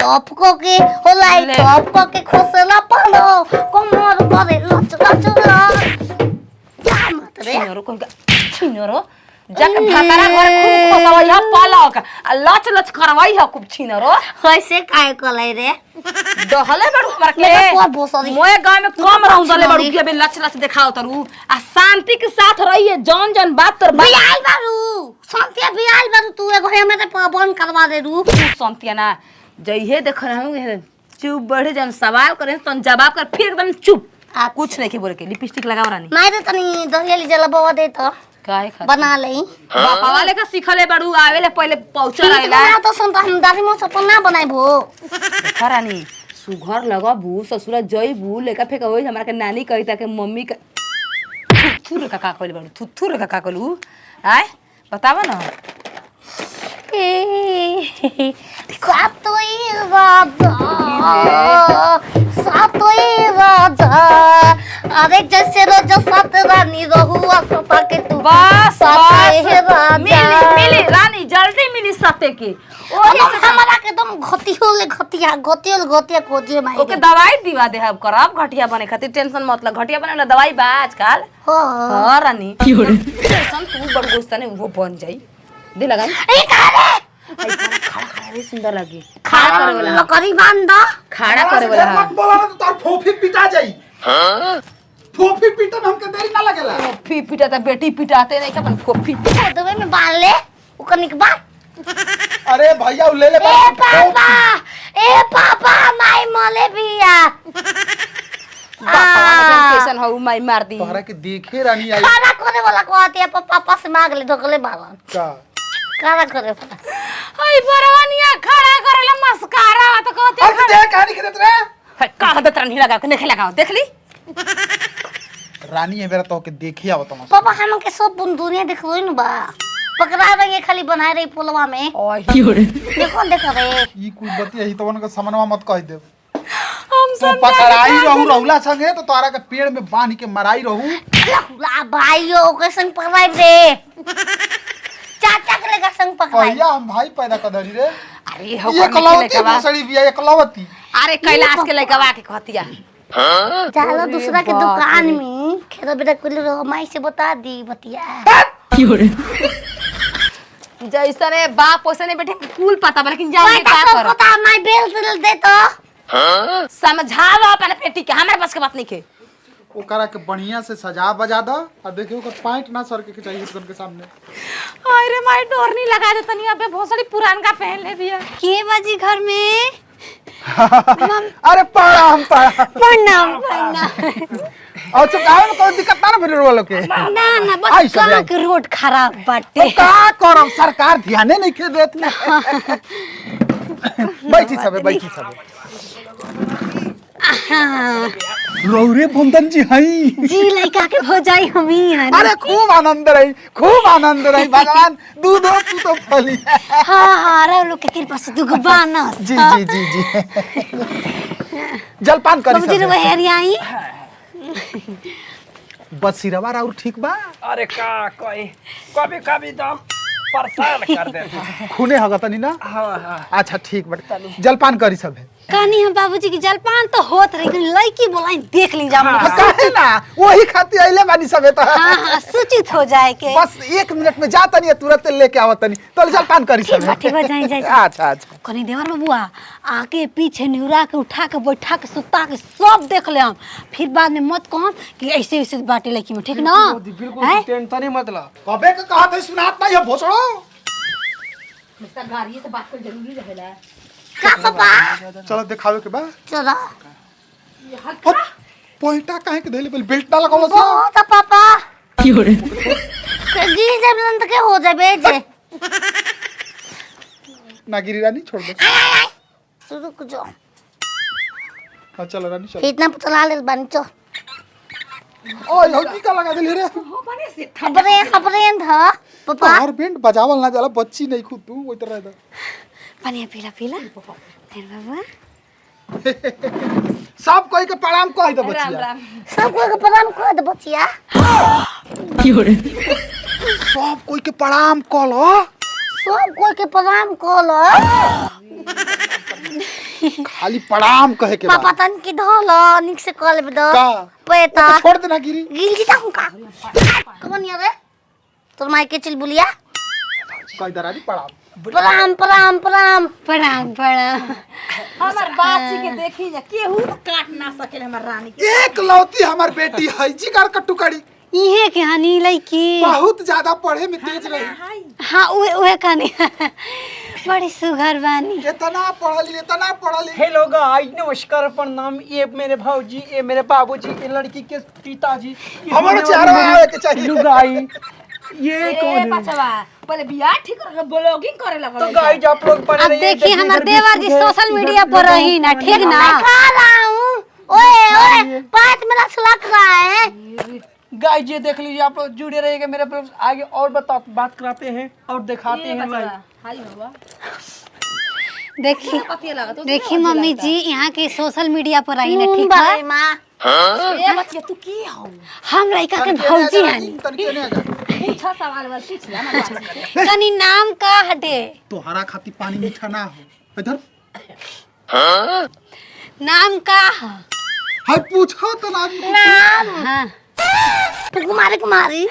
Top को के होलाई top को के खोसला पालो कमर करे लच लच जा मत रे छिनरो जाके भातारा घर खूब खोसवाई ह पालक आ लच लच करवाई ह खूब छिनरो कैसे काय कलाई रे दहले बड़ू हमरा के को भोसरी मोए गांव में कम रहू दले बड़ू के बे लच लच दिखाओ तरू आ शांति के साथ रहिए जौन जौन बात तोर बियाल बारू शांति बियाल बारू तू एगो हमरा ते बंद करवा दे रू शांति ना जइहे देख रहूं चुप बढ़े जन सवाल करे तन जवाब कर फिर एकदम चुप कुछ नहीं के बोले के लिपस्टिक लगाव रानी नहीं रे तनी दहिया जला बवा दे तो काहे खातिर बना लई बापा वाले का सिखले बड़ू आवेले पहले पहुंचल आइला बना तो सुन तो हम दादी मो सपना बनाइबो खरानी सुघर लगबू ससुरा जइबू लेका फेक होई हमरा के नानी कहिता के मम्मी के थुथुर का का कहली बड़ू थुथुर का का कहलू आय बतावा ना सातोई राजा अरे जैसे रोज सात रानी रहुआ सपा के तू बस राजा मिली रानी जल्दी मिली सते के हमरा के तुम घतिया खोजिए भाई ओके दवाई दिवा दे हम करब घटिया बने खातिर टेंशन मत ल घटिया बने वाला दवाई बा आजकल हां रानी टेंशन तू बड़ गुस्सा नहीं वो बन जाई दे लगाई ए कारे खड़ा रे सुंदर लगी खड़ा करे वाला करी बांध खड़ा करे वाला मत बोला ना तो तार फोफी पिटा जाई हां फोफी पिटन हमके देरी ना लगेला फोफी पिटाता बेटी पिटाते नहीं का फोफी दवे में बांध ले ओकर निकबा अरे भैया ले ले ए पापा माई मले बिया कैसन हो माई मार दी तोहरा के देखे रानी आई खाना करे वाला कहते पापा से मांग ले ढोकले बालन का खाना करे हाय बरवानिया खड़ा करेला मस्कारा तो कहते अब देख कहानी के देत रे कहां देत नहीं लगा के नहीं लगाओ देख ली रानी है बेरा तो के देखे आवत हम पापा हम के सब दुनिया देखलोई न बा पकड़ा रहे खाली बनाए रही पुलवा में ओए देखो देख रे ई कुल बतिया ही तो के समनवा मत कह दे हम तो पकड़ाई रहू रहुला संगे तो तोरा के पेड़ में बांध के मराई रहू ला भाईयो के संग पकड़ाई रे चाचा के लगा संग पकड़ाई भैया हम भाई पैदा कर दरी रे अरे हो ये कलौती मसड़ी बिया एकलौती अरे कैलाश के लइकवा के कहतिया चलो दूसरा के दुकान में खेतो बेटा कुल माई से बता दी बतिया जैसा रे बाप ओसने बेटे कुल पता बा लेकिन जाने का कर पता माई बेल दे तो समझावा अपन बेटी के हमरा बस के बात नहीं के ओकरा के बढ़िया से सजा बजा द और देखियो ओकर पैंट ना सर के चाहिए दुकान के सामने अरे माई डोर नहीं लगा दे तनी अबे बहुत सारी पुरान का पहन ले बिया के बाजी घर में अरे प्रणाम प्रणाम और सब गाँव में कोई दिक्कत ना फिर वालों के ना बस कहाँ के रोड खराब बाटे तो का करम सरकार ध्यान नहीं के देत बैठी सबे रौरे बंदन जी हई जी लइका के हो जाई हमी है अरे खूब आनंद रही भगवान दूध तू तो फली हां रे लोग के कृपा से दुगो बानस जी जलपान करी बाबूजी रे हेरियाई बस सिरवा और ठीक बा अरे का कोई कभी दम परेशान कर देता खूने होगा तनी ना हां अच्छा ठीक बट जलपान करी सब है कहनी हम बाबूजी की जलपान तो होत रही लेकिन लड़की बोलाई देख ली जा काहे ना वही खातिर आइले बानी सबे तो हां सूचित हो जाए के बस 1 मिनट में जाता नहीं तुरंत लेके आवत नहीं तो जलपान करी सब ठीक बा जाई अच्छा कनी देवर बबुआ आके पीछे निहुरा के उठा के बैठा के सुता के सब देख ले हम फिर बाद में मत कहम कि ऐसे ऐसे बाटे लड़की में ठीक ना बिल्कुल टेंशन ही मत ला कबे के कहत है सुनात नहीं है भोसड़ो मिस्टर गाड़ी से बात कर जरूरी रहेला का पापा चलो दिखावे के बा चलो पोइटा काहे के देले बेल्ट ना लगावला बहुत पापा क्यों रे गिर जब के हो जाबे जे ना गिरी रानी छोड़ दे तू रुक जा हां चलो रानी चलो इतना चला ले बानी चल ओए हो की का लगा देले रे खबरे था पापा और बैंड बजावल ना जाला बच्ची नहीं खुद तू ओइ तरह दा पानी पीला फिर बाबा सब कोई के प्रणाम कह दे बच्चिया राम सब कोई के प्रणाम कर दे बच्चिया क्यों रे सब कोई के प्रणाम कह लो सब कोई के प्रणाम कर लो खाली प्रणाम कहे के पापा बाद तन की धोलो निक से कॉल पे दो का पेता तो छोड़ देना गिरी गिल जीता हूं का कौन ये रे तोर माई के चिल बुलिया कह दरानी प्रणाम प्रणाम प्रणाम प्रणाम प्रणाम प्रणाम। हमार बाची के देखी जा केहू काट ना सकेले हमर रानी के। एक लौती हमार बेटी है जिगर कट्टू कड़ी इहे के हनी लईकी। बहुत ज्यादा पढ़े में तेज रही। हाँ उहे उहे कहानी बड़ी सुघर बानी। इतना पढ़ली हेलो गाइस, नमस्कार प्रणाम। ये मेरे भाऊजी, ये मेरे बाबूजी, ये लड़की के पिताजी। हमारा चेहरा आवे के चाहिए। लुगाई ये कौन है? बचवा पहले बियाह ठीक कर ब्लॉगिंग करे लगा। तो गाइस आप लोग पढ़ अब रहे हैं। देखिए हमार देवर जी सोशल मीडिया पर रही ना, ठीक ना। खा रहा हूं ओए ओए 5 मिनट लग रहा है गाइस ये देख लीजिए, आप लोग जुड़े रहिएगा मेरे पर। आगे और बात कराते हैं और दिखाते हैं भाई। हाय बाबा देखिए पतिया लगा तो देखिए मम्मी जी यहाँ के सोशल मीडिया पर रही ना, ठीक भाई है। मां ए बच्चिया तू की हो हम लड़का के भौजी हनी। तनके ने आजा पूछा सवाल वाल पूछ ले ना बाची से। कनी नाम का हटे? तोहरा खाती पानी मीठा ना हो इधर नाम का ह? हाय पूछो तो ना नाम हाँ कुमारी कुमारी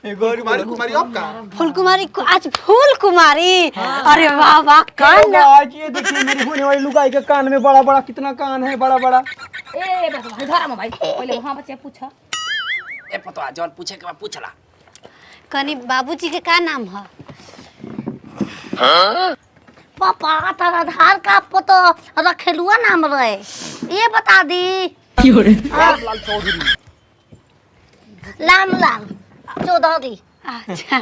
कुमारी अब का फूल कुमारी आज फूल कुमारी। अरे वाह वाह कान आज ये देखिए मेरी होने वाली लुगाई के कान में बड़ा बड़ा कितना कान है, बड़ा बड़ा। ए बस भाई धरा में भाई पहले वहां बच्चिया पूछा। ए पतवा जौन पूछे के बाद पूछला। कनी बाबूजी के का नाम है? पापा तारा आधार का फोटो रखेलुआ नाम रहे ये बता दी लाल चौधरी लाम लाम चौधरी अच्छा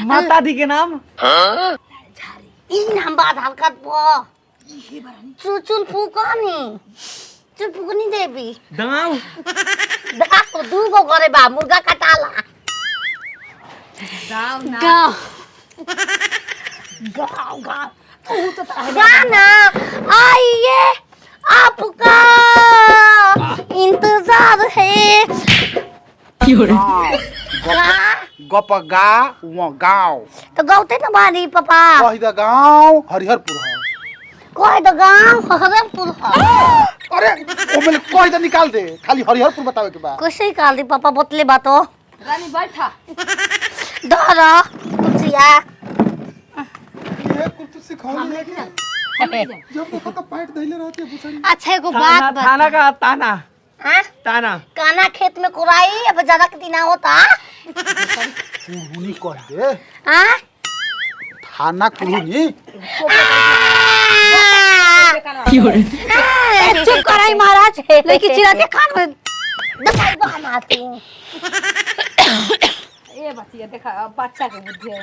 माता दी के नाम ई नाम बा आधार कार्ड पर चुचुल पुकानी चुपुकनी देवी गाँव दाको दूगो करे बा मुर्गा कटाला गाँव गाँव गाँव गाना आइए आपका इंतजार है गप गा वो गांव तो गौते न बारी पापा कह द गांव हरिहरपुर है। कोई तो गाँव हरमपुर अरे ओ मैंने कह द निकाल दे, खाली हरिहरपुर बतावे के बा। कैसे निकाल दी पापा बोतले बातो रानी बैठा धरा कुचिया ये कुछ सिखा ले जब देखो तो पैंट धइले रहती है बुसड़ी। अच्छा एगो बात बता। थाना का ताना हाँ ताना काना खेत में कुराई अब ज्यादा के दिन होता कुहुनी कह दे हाँ थाना कुहुनी चुप कराई महाराज, लेकिन चिराते खान में दवाई बहाना तू ए बच्चिया देखा बच्चा के बुद्धि है।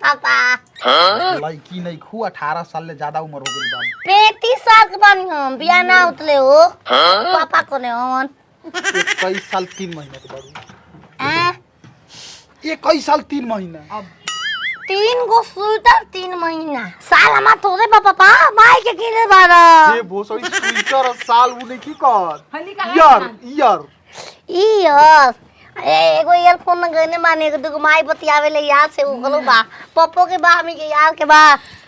पापा लड़की नहीं खू 18 साल ले ज्यादा उम्र हो गई बा। 35 साल के बानी हम बिया ना उतले हो पापा को ने on 21 साल 3 महीना के बारू। हाँ 21 साल 3 महीना 3 गो स्वेटर 3 महीना साल हमार थोड़े पापा माई के किने बारा ये भोसड़ी स्वेटर और साल वो नहीं की कर हली का ईयर ई यार एगो ईयरफोन न गने माने एगो दुगो माई बतियावे ले याद से उगलो बा पप्पो के बा हमी के याद के बा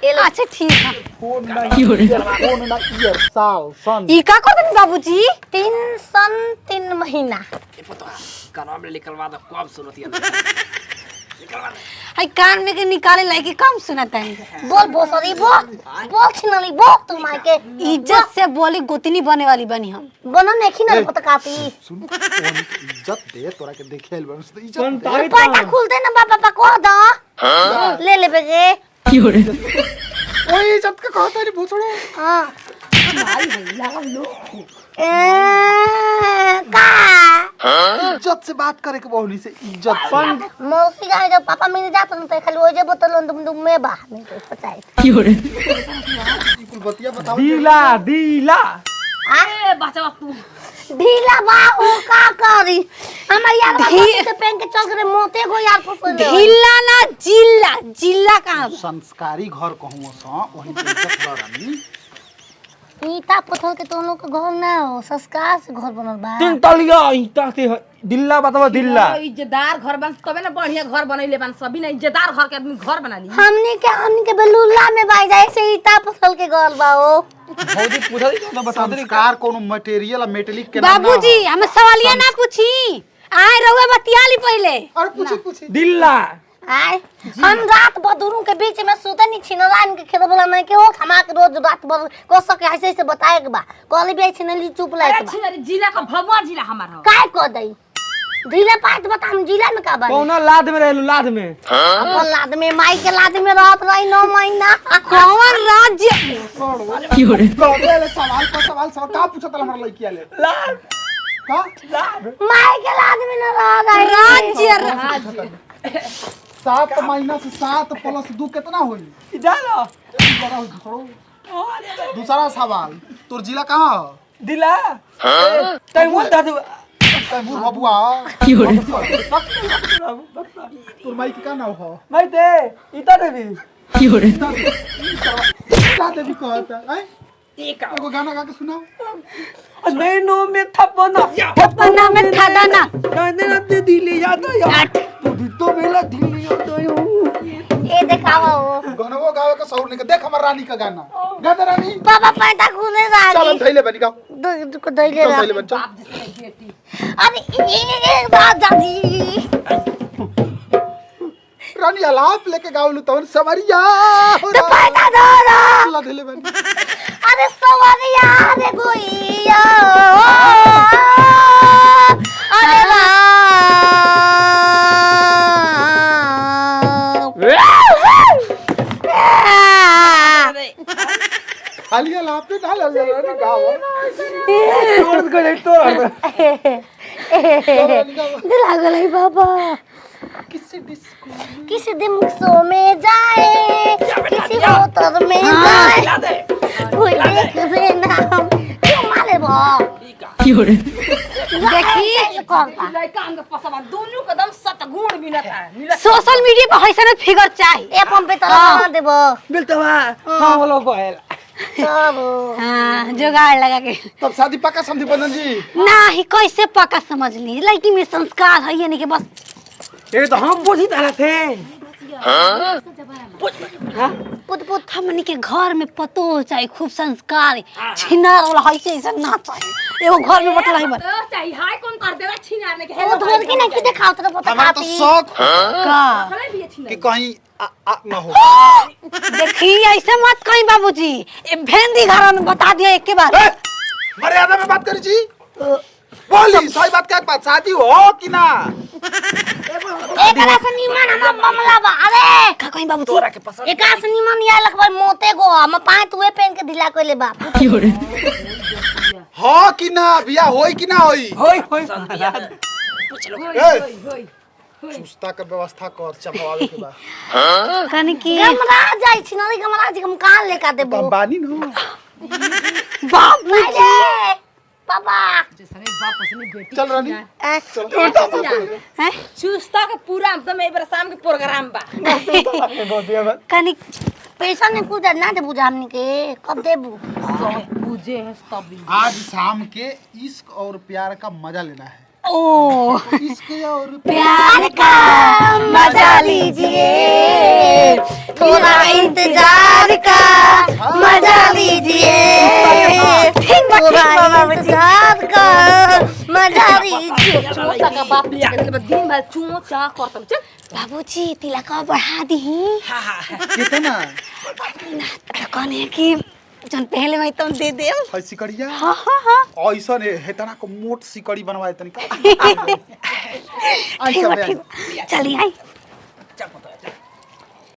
ए लो अच्छा ठीक है। फोन ना ईयर साल सन ई का कर देनी बाबूजी? 3 सन 3 महीना ए पतवा कानवा में निकलवा दो, कब सुनती है निकलवा दे। हाय कान में के निकाले लायक कम सुनता है। बोल भोसड़ी बोल छिनली बोल तू माई के इज्जत से बोली गोतनी बने वाली बनी हम। बनो नेखी न पता काती सुन इज्जत दे तोरा के देखे आइल बस इज्जत दे। ताई पैसा खुलते न पापा को दो ले ले बेगे ओए इज्जत का कहता रे भोसड़ो हां भाई भैया हम लोग का इज्जत से बात करे के बहुली से इज्जत से। मौसी का जब पापा मिल जात न तो खाली ओजे बोतल तुम में बा नहीं तो पता है कुल बतिया बताओ दीला दीला ए बच्चा तू ढीला बाहू का करी हम यार से पेन के चल करे मोते को यार फुसले ढीला ना जिल्ला जिल्ला का संस्कारी घर कहूँ सा वही पे इज्जत बरानी ईटा पत्थर के तो लोग के घर ना हो, संस्कार से घर बनल बा। 3 तलिया ईटा के दिल्ला बतावा दिल्ला। इज्जतदार घर बन तबे ना बढ़िया घर बनैले बन सभी ना इज्जतदार घर के आदमी घर बना ली। हमनी के बेलुल्ला में बाई जाए से ईटा पत्थर के घर बा हो। भौजी पूछा दी तो बता दे संस्कार कोनो मटेरियल मेटेलिक के नाम ना हो। बाबूजी हमें सवालिया ना पूछी, आए रहुए बतियाली पहले। अरे पूछी दिल्ला। आय हम रात भर दोनों के बीच में सोते नहीं छिनरान के खेत बोला नहीं के हो हमार के रोज रात भर को सके ऐसे ऐसे बताए के बा कहले भी छिनली चुप लाए के बा। अरे जिला का भभुआ जिला हमार हो। काय को दई जिला पात बता हम जिला में का बा कौना लाद में रहलू लाद में। अपन लाद में माई के लाद में रहत रही 9 महीना। कौन राज्य कहले सवाल पर सवाल का पूछत हमरा लइकी आले लाद का माई के लाद में न रह राज्य 7 महीना से 7 + 2 कितना होई? इधर दूसरा सवाल तोर जिला कहाँ हो? दिल्ला। तैमूर दादू तैमूर बबुआ तोर माई के का नाम हो? मैं दे इधर देवी का देवी कहता है एगो गाना गा के सुनाओ। नैनो में थपना अपना में था दाना नैनो दे दिल्ली याद आया तो बेला दिल्ली याद आया। ए देखावा हो गानवो गावे के सौर नहीं के देख हमर रानी का गाना गा दे रानी। पापा पैंटा खुले चल हम रागी थैले बनी गाओ को दैले चल रा थैले बन चल। अरे ये राजा जी रानी आलाप लेके गावलू तवन सवरिया हो तो पैंटा दो रा चल थैले बनी। अरे सवरिया रे गोइया अरे खाली आलाप पे डाल रानी गाओ तोड़ के तोड़ रानी गाओ। दिला गई बाबा किसी दिमसो में जाए किसी मोटर में जाए कोई देख ले नाम क्यों माले बो देखिए कौन था लड़का हमके पसवा दोनों कदम सतगुण मिलत है सोशल मीडिया पर हैसन फिगर चाहिए। ए पंप पे तो देबो बिलतवा हां वो लोग है सब हाँ जुगाड़ लगा के तब शादी पक्का समझी बंधन जी नहीं कैसे पक्का समझ ली लड़की में संस्कार है ये नहीं कि बस ये तो हम पूछी तरह थे। पुत पुत हमनी के घर में पतो चाहिए खूब संस्कार छिनार वाला है ऐसा ना चाहिए एगो घर में बटला है बस चाहिए हाय कौन कर देगा छिनाने के ओ धोल के नहीं दिखाओ तो पता हमारा तो खाती शौक का खले भी छिना कि कहीं ना हो। देखी ऐसे मत कहीं बाबूजी ए भेंदी घर में बता दिया एक के बार ए, मर्यादा में बात करी जी बोली सही बात क्या बात शादी हो कि ना? एकरा से निमन हम मामला बा अरे का कहीं बाबूजी एकरा से निमन या लखबा मोते गो हम पाए तुए पेन के ढिला कोइले बा हो कि ना बिया होई कि ना होई? होय होय ए, चुस्ता के व्यवस्था कर चपवावे के बा। कने की गमरा जाई छी नरी गमरा जी हम कहां लेका देबो बानी नो बाप रे पापा चल रानी हैं चुस्ता के पूरा हम तो मैं बार शाम के प्रोग्राम बा कने पैसा ने कुछ ना दे बुझा हमनी के कब देबू बुझे है तब आज शाम के इश्क और प्यार का मजा लेना है। ओ इश्क और प्यार का मजा लीजिए थोड़ा इंतजार का मजा लीजिए थोड़ा इंतजार का मजा लीजिए चोटा का बाप लिया के दिन भर चोचा करतम चल बाबूजी तिलक बढ़ा दी कितना कने की जन पहले मैं तुम दे दे है सिकड़िया? हाँ हाँ हाँ ऐसा ने हेतना को मोट सिकड़ी बनवाए तनिका। ठीक बा, ठीक बा। चली आई